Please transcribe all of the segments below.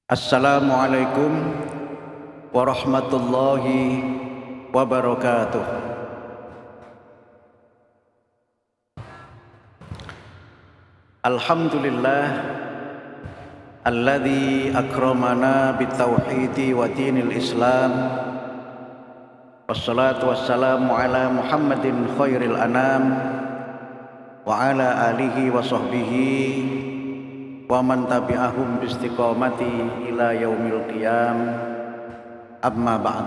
Assalamualaikum warahmatullahi wabarakatuh. Alhamdulillah alladzi akramana bitauhidi wa dinil Islam. Wassalatu wassalamu ala Muhammadin khairil anam wa ala alihi wa sahbihi wa man tabi'ahum biistiqamati ila yaumil qiyam. Amma ba'd.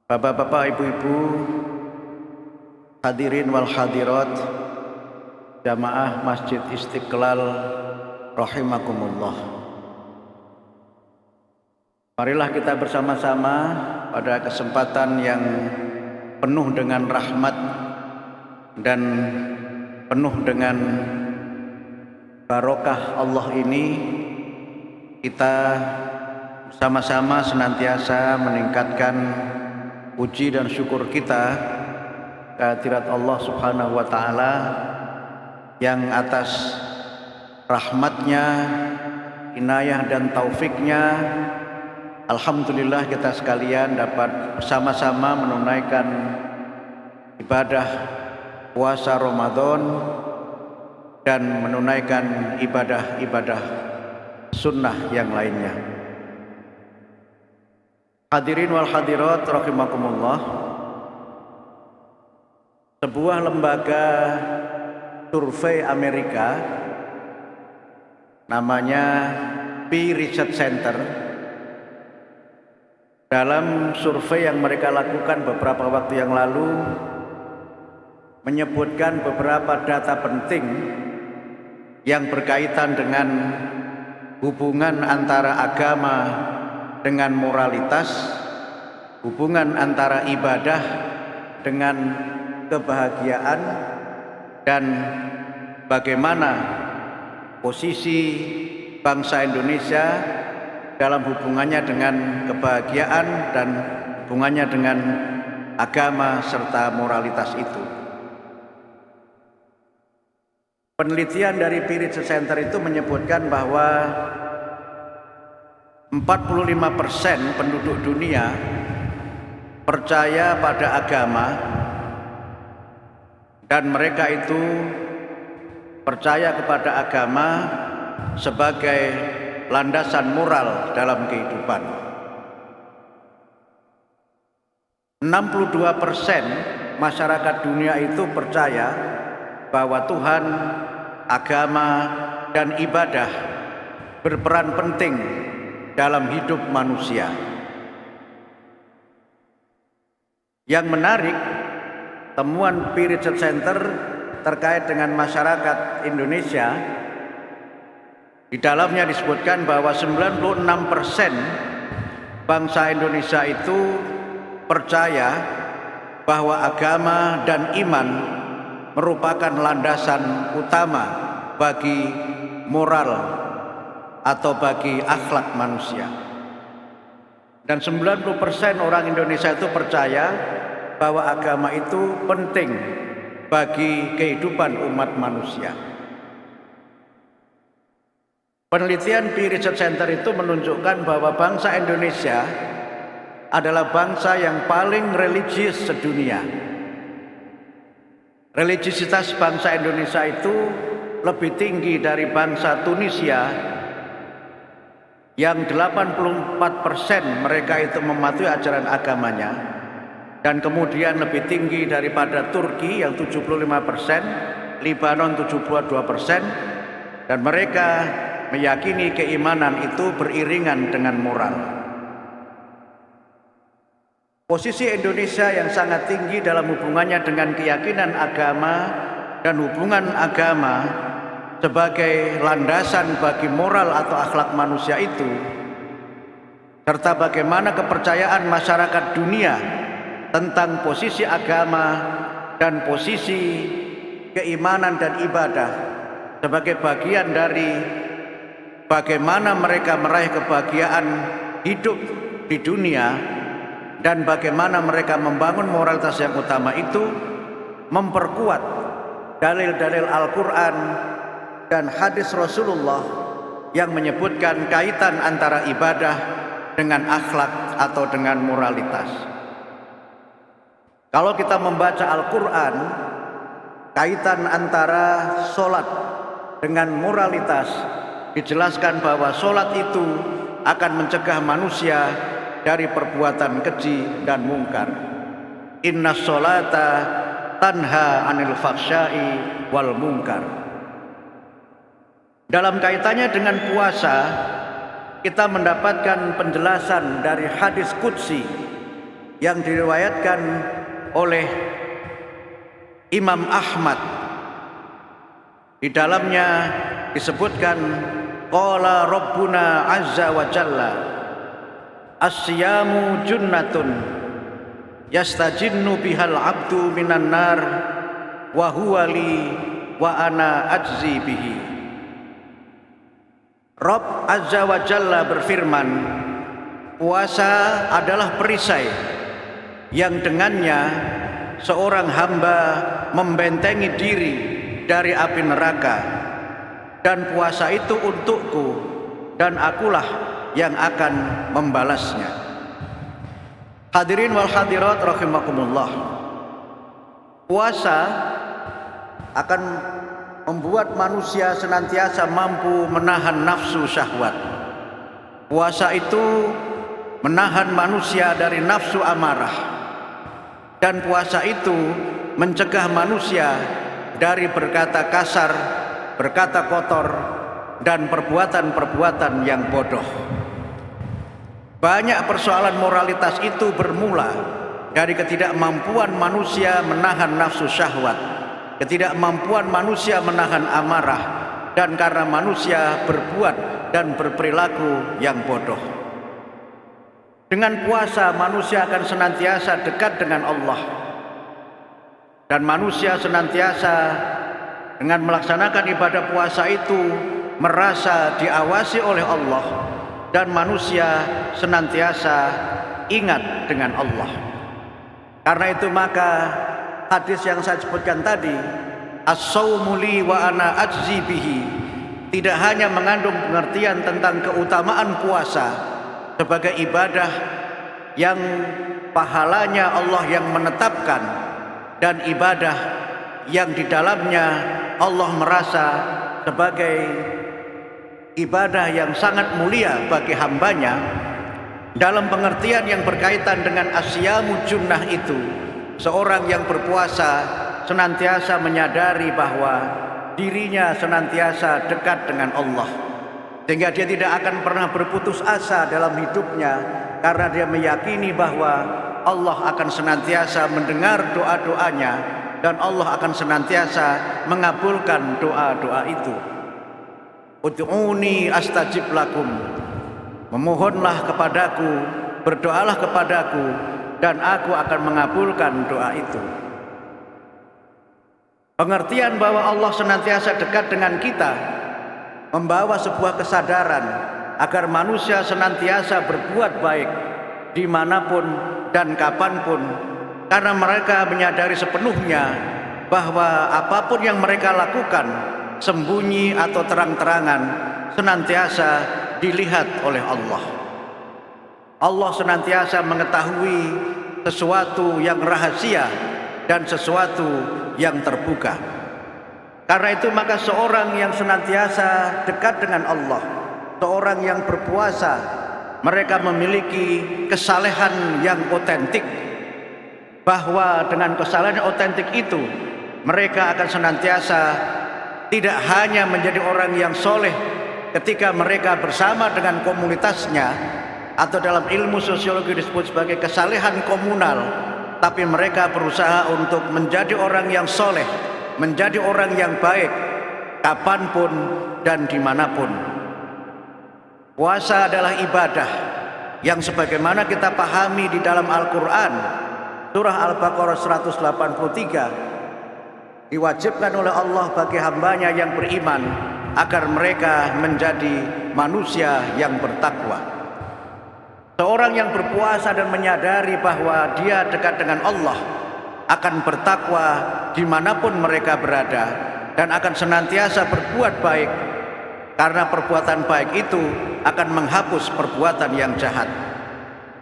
Bapak-bapak, ibu-ibu, hadirin wal hadirat, jamaah Masjid Istiqlal rahimakumullah. Marilah kita bersama-sama pada kesempatan yang penuh dengan rahmat dan penuh dengan barokah Allah ini, kita sama-sama senantiasa meningkatkan puji dan syukur kita kehadirat Allah Subhanahu wa Ta'ala yang atas rahmatnya, inayah dan taufiknya, alhamdulillah kita sekalian dapat bersama-sama menunaikan ibadah puasa Ramadan dan menunaikan ibadah-ibadah sunnah yang lainnya. Hadirin wal hadirat rahimakumullah, sebuah lembaga survei Amerika namanya Pew Research Center, dalam survei yang mereka lakukan beberapa waktu yang lalu menyebutkan beberapa data penting yang berkaitan dengan hubungan antara agama dengan moralitas, hubungan antara ibadah dengan kebahagiaan, dan bagaimana posisi bangsa Indonesia dalam hubungannya dengan kebahagiaan dan hubungannya dengan agama serta moralitas itu. Penelitian dari Pew Research Center itu menyebutkan bahwa 45% penduduk dunia percaya pada agama, dan mereka itu percaya kepada agama sebagai landasan moral dalam kehidupan. 62% masyarakat dunia itu percaya bahwa Tuhan, agama, dan ibadah berperan penting dalam hidup manusia. Yang menarik, temuan Pew Research Center terkait dengan masyarakat Indonesia, di dalamnya disebutkan bahwa 96% bangsa Indonesia itu percaya bahwa agama dan iman merupakan landasan utama bagi moral atau bagi akhlak manusia. Dan 90% orang Indonesia itu percaya bahwa agama itu penting bagi kehidupan umat manusia. Penelitian Pew Research Center itu menunjukkan bahwa bangsa Indonesia adalah bangsa yang paling religius sedunia. Religiusitas bangsa Indonesia itu lebih tinggi dari bangsa Tunisia yang 84% mereka itu mematuhi ajaran agamanya, dan kemudian lebih tinggi daripada Turki yang 75%, Libanon 72%, dan mereka meyakini keimanan itu beriringan dengan moral. Posisi Indonesia yang sangat tinggi dalam hubungannya dengan keyakinan agama dan hubungan agama sebagai landasan bagi moral atau akhlak manusia itu, serta bagaimana kepercayaan masyarakat dunia tentang posisi agama dan posisi keimanan dan ibadah sebagai bagian dari bagaimana mereka meraih kebahagiaan hidup di dunia dan bagaimana mereka membangun moralitas yang utama itu, memperkuat dalil-dalil Al-Quran dan hadis Rasulullah yang menyebutkan kaitan antara ibadah dengan akhlak atau dengan moralitas. Kalau kita membaca Al-Quran, kaitan antara sholat dengan moralitas dijelaskan bahwa sholat itu akan mencegah manusia dari perbuatan keji dan mungkar. Inna sholata tanha anil fahsya'i wal mungkar. Dalam kaitannya dengan puasa, kita mendapatkan penjelasan dari hadis qudsi yang diriwayatkan oleh Imam Ahmad. Di dalamnya disebutkan qala rabbuna azza wa jalla as-siyamu junnatun yastajinnu bihal abdu minan nar wa huwa li wa ana ajzi bihi. Rabb azza wa jalla berfirman, puasa adalah perisai yang dengannya seorang hamba membentengi diri dari api neraka, dan puasa itu untukku dan akulah yang akan membalasnya. Hadirin wal hadirat rahimakumullah, puasa akan membuat manusia senantiasa mampu menahan nafsu syahwat. Puasa itu menahan manusia dari nafsu amarah, dan puasa itu mencegah manusia dari berkata kasar, berkata kotor, dan perbuatan-perbuatan yang bodoh. Banyak persoalan moralitas itu bermula dari ketidakmampuan manusia menahan nafsu syahwat, ketidakmampuan manusia menahan amarah, dan karena manusia berbuat dan berperilaku yang bodoh. Dengan puasa manusia akan senantiasa dekat dengan Allah, dan manusia senantiasa dengan melaksanakan ibadah puasa itu merasa diawasi oleh Allah, dan manusia senantiasa ingat dengan Allah. Karena itu maka hadis yang saya sebutkan tadi, as-saumu li wa ana ajzi bihi, tidak hanya mengandung pengertian tentang keutamaan puasa sebagai ibadah yang pahalanya Allah yang menetapkan, dan ibadah yang di dalamnya Allah merasa sebagai ibadah yang sangat mulia bagi hambanya. Dalam pengertian yang berkaitan dengan asyamu junnah itu, seorang yang berpuasa senantiasa menyadari bahwa dirinya senantiasa dekat dengan Allah, sehingga dia tidak akan pernah berputus asa dalam hidupnya, karena dia meyakini bahwa Allah akan senantiasa mendengar doa-doanya, dan Allah akan senantiasa mengabulkan doa-doa itu. Ud'uni astajib lakum, memohonlah kepadaku, berdoalah kepadaku, dan aku akan mengabulkan doa itu. Pengertian bahwa Allah senantiasa dekat dengan kita membawa sebuah kesadaran agar manusia senantiasa berbuat baik dimanapun dan kapanpun, karena mereka menyadari sepenuhnya bahwa apapun yang mereka lakukan, sembunyi atau terang-terangan, senantiasa dilihat oleh Allah. Allah senantiasa mengetahui sesuatu yang rahasia dan sesuatu yang terbuka. Karena itu maka seorang yang senantiasa dekat dengan Allah, seorang yang berpuasa, mereka memiliki kesalehan yang otentik, bahwa dengan kesalehan otentik itu mereka akan senantiasa tidak hanya menjadi orang yang soleh ketika mereka bersama dengan komunitasnya, atau dalam ilmu sosiologi disebut sebagai kesalehan komunal, tapi mereka berusaha untuk menjadi orang yang soleh, menjadi orang yang baik kapanpun dan dimanapun. Puasa adalah ibadah yang sebagaimana kita pahami di dalam Al-Quran, surah Al-Baqarah 183, diwajibkan oleh Allah bagi hambanya yang beriman agar mereka menjadi manusia yang bertakwa. Seorang yang berpuasa dan menyadari bahwa dia dekat dengan Allah akan bertakwa dimanapun mereka berada, dan akan senantiasa berbuat baik karena perbuatan baik itu akan menghapus perbuatan yang jahat.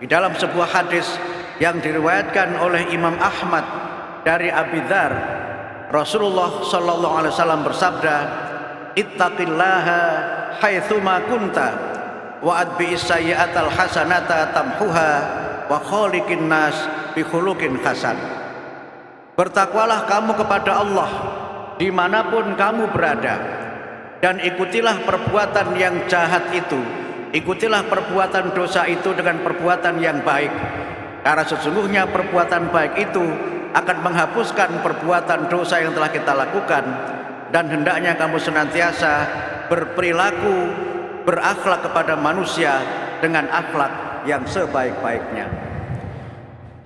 Di dalam sebuah hadis yang diriwayatkan oleh Imam Ahmad dari Abi Dzar, Rasulullah sallallahu alaihi wasallam bersabda, "Ittaqillaha haitsuma kunta wa atbi'is sayyi'atal hasanata tamhuha wa khaliqin nas bi khuluqin hasan." Bertakwalah kamu kepada Allah dimanapun kamu berada, dan ikutilah perbuatan yang jahat itu, ikutilah perbuatan dosa itu dengan perbuatan yang baik, karena sesungguhnya perbuatan baik itu akan menghapuskan perbuatan dosa yang telah kita lakukan, dan hendaknya kamu senantiasa berperilaku, berakhlak kepada manusia dengan akhlak yang sebaik-baiknya.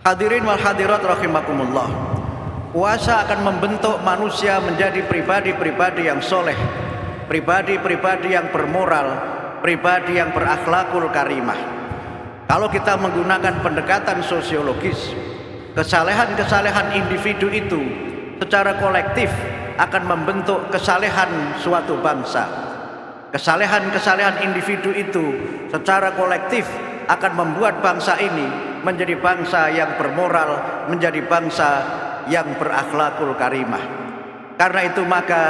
Hadirin wal hadirat rahimakumullah, puasa akan membentuk manusia menjadi pribadi-pribadi yang soleh, pribadi-pribadi yang bermoral, pribadi yang berakhlakul karimah. Kalau kita menggunakan pendekatan sosiologis, kesalehan-kesalehan individu itu secara kolektif akan membentuk kesalehan suatu bangsa. Kesalehan-kesalehan individu itu secara kolektif akan membuat bangsa ini menjadi bangsa yang bermoral, menjadi bangsa yang berakhlakul karimah. Karena itu maka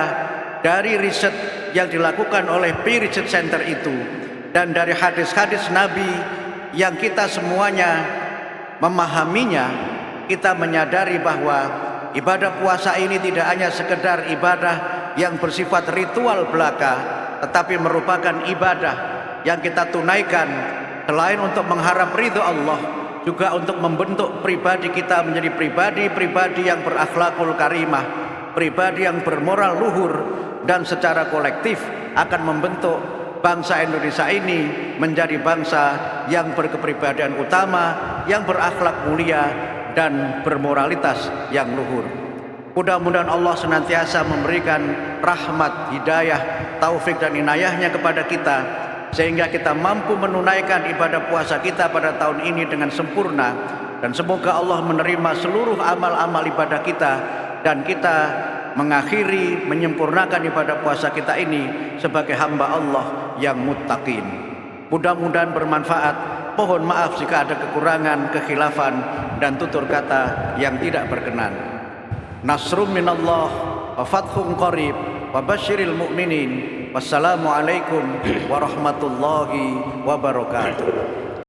dari riset yang dilakukan oleh Pew Research Center itu, dan dari hadis-hadis Nabi yang kita semuanya memahaminya, kita menyadari bahwa ibadah puasa ini tidak hanya sekedar ibadah yang bersifat ritual belaka, tetapi merupakan ibadah yang kita tunaikan selain untuk mengharap ridho Allah, juga untuk membentuk pribadi kita menjadi pribadi-pribadi yang berakhlakul karimah, pribadi yang bermoral luhur, dan secara kolektif akan membentuk bangsa Indonesia ini menjadi bangsa yang berkepribadian utama, yang berakhlak mulia dan bermoralitas yang luhur. Mudah-mudahan Allah senantiasa memberikan rahmat, hidayah, taufik dan inayahnya kepada kita, sehingga kita mampu menunaikan ibadah puasa kita pada tahun ini dengan sempurna, dan semoga Allah menerima seluruh amal-amal ibadah kita, dan kita mengakhiri, menyempurnakan ibadah puasa kita ini sebagai hamba Allah yang muttaqin. Mudah-mudahan bermanfaat. Mohon maaf jika ada kekurangan, kekhilafan, dan tutur kata yang tidak berkenan. Nasrum minallah wa fathun qarib wa basyiril mu'minin. Wassalamualaikum warahmatullahi wabarakatuh.